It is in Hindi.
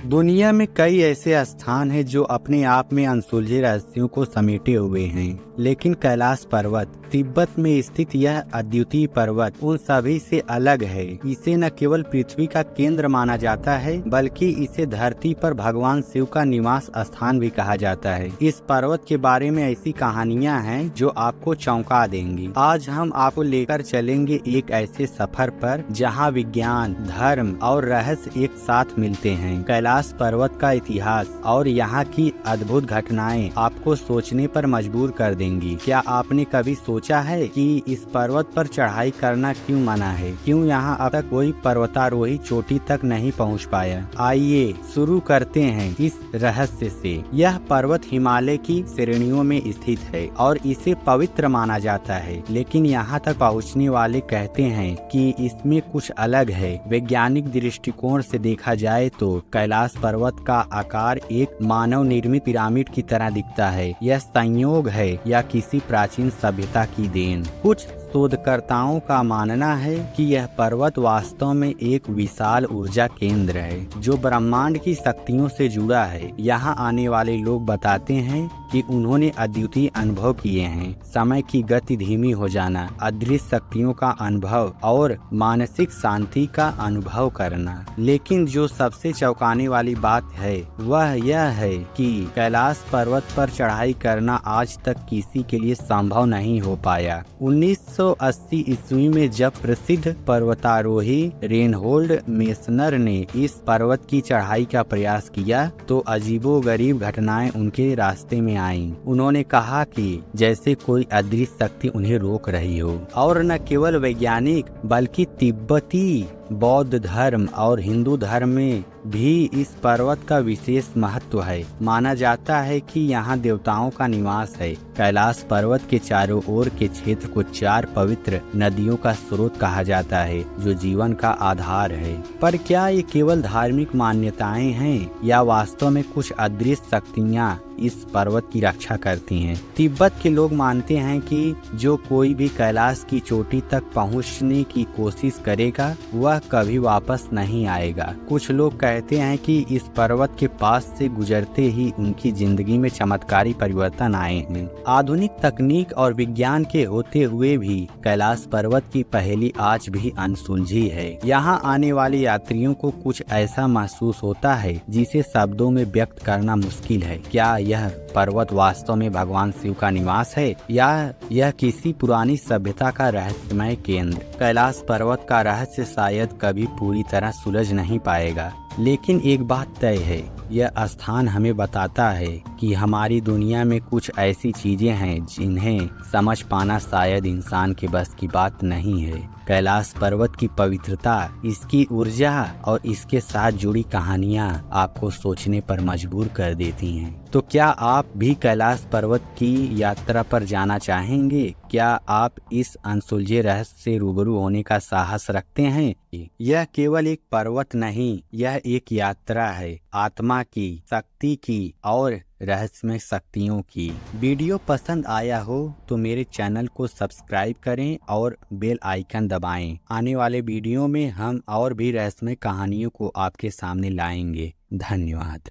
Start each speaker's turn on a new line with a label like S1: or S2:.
S1: दुनिया में कई ऐसे स्थान हैं जो अपने आप में अनसुलझे रहस्यों को समेटे हुए हैं, लेकिन कैलाश पर्वत तिब्बत में स्थित यह अद्वितीय पर्वत उन सभी से अलग है। इसे न केवल पृथ्वी का केंद्र माना जाता है, बल्कि इसे धरती पर भगवान शिव का निवास स्थान भी कहा जाता है। इस पर्वत के बारे में ऐसी कहानियां हैं जो आपको चौंका देंगी। आज हम आपको लेकर चलेंगे एक ऐसे सफर पर जहां विज्ञान, धर्म और रहस्य एक साथ मिलते हैं। कैलाश पर्वत का इतिहास और यहाँ की अद्भुत घटनाएं आपको सोचने पर मजबूर कर देंगी। क्या आपने कभी सोचा है कि इस पर्वत पर चढ़ाई करना क्यों मना है? क्यों यहाँ अब तक कोई पर्वतारोही चोटी तक नहीं पहुँच पाया? आइए शुरू करते हैं इस रहस्य से। यह पर्वत हिमालय की श्रेणियों में स्थित है और इसे पवित्र माना जाता है, लेकिन यहाँ तक पहुँचने वाले कहते हैं कि इसमें कुछ अलग है। वैज्ञानिक दृष्टिकोण से देखा जाए तो कैलाश पर्वत का आकार एक मानव निर्मित पिरामिड की तरह दिखता है। यह संयोग है या किसी प्राचीन सभ्यता की देन? कुछ शोधकर्ताओं का मानना है कि यह पर्वत वास्तव में एक विशाल ऊर्जा केंद्र है जो ब्रह्मांड की शक्तियों से जुड़ा है। यहाँ आने वाले लोग बताते हैं कि उन्होंने अद्वितीय अनुभव किए हैं, समय की गति धीमी हो जाना, अदृश्य शक्तियों का अनुभव और मानसिक शांति का अनुभव करना। लेकिन जो सबसे चौंकाने वाली बात है वह यह है कि कैलाश पर्वत पर चढ़ाई करना आज तक किसी के लिए संभव नहीं हो पाया। 1980 ईस्वी में जब प्रसिद्ध पर्वतारोही रेनहोल्ड मेसनर ने इस पर्वत की चढ़ाई का प्रयास किया तो अजीबोगरीब घटनाएं उनके रास्ते में आईं। उन्होंने कहा कि जैसे कोई अदृश्य शक्ति उन्हें रोक रही हो। और न केवल वैज्ञानिक बल्कि तिब्बती बौद्ध धर्म और हिंदू धर्म में भी इस पर्वत का विशेष महत्व है। माना जाता है कि यहाँ देवताओं का निवास है। कैलाश पर्वत के चारों ओर के क्षेत्र को 4 पवित्र नदियों का स्रोत कहा जाता है जो जीवन का आधार है। पर क्या ये केवल धार्मिक मान्यताएं हैं या वास्तव में कुछ अदृश्य शक्तियाँ इस पर्वत की रक्षा करती हैं? तिब्बत के लोग मानते हैं कि जो कोई भी कैलाश की चोटी तक पहुंचने की कोशिश करेगा वह कभी वापस नहीं आएगा। कुछ लोग कहते हैं कि इस पर्वत के पास से गुजरते ही उनकी जिंदगी में चमत्कारी परिवर्तन आए हैं। आधुनिक तकनीक और विज्ञान के होते हुए भी कैलाश पर्वत की पहेली आज भी अनसुलझी है। यहाँ आने वाले यात्रियों को कुछ ऐसा महसूस होता है जिसे शब्दों में व्यक्त करना मुश्किल है। क्या यह पर्वत वास्तव में भगवान शिव का निवास है या यह किसी पुरानी सभ्यता का रहस्यमय केंद्र? कैलाश पर्वत का रहस्य शायद कभी पूरी तरह सुलझ नहीं पाएगा, लेकिन एक बात तय है, यह स्थान हमें बताता है कि हमारी दुनिया में कुछ ऐसी चीजें हैं जिन्हें समझ पाना शायद इंसान के बस की बात नहीं है। कैलाश पर्वत की पवित्रता, इसकी ऊर्जा और इसके साथ जुड़ी कहानियां आपको सोचने पर मजबूर कर देती हैं। तो क्या आप भी कैलाश पर्वत की यात्रा पर जाना चाहेंगे? क्या आप इस अनसुलझे रहस्य से रूबरू होने का साहस रखते हैं? यह केवल एक पर्वत नहीं, यह एक यात्रा है, आत्मा की, शक्ति की और रहस्यमय शक्तियों की। वीडियो पसंद आया हो तो मेरे चैनल को सब्सक्राइब करें और बेल आइकन दबाएं। आने वाले वीडियो में हम और भी रहस्यमय कहानियों को आपके सामने लाएंगे। धन्यवाद।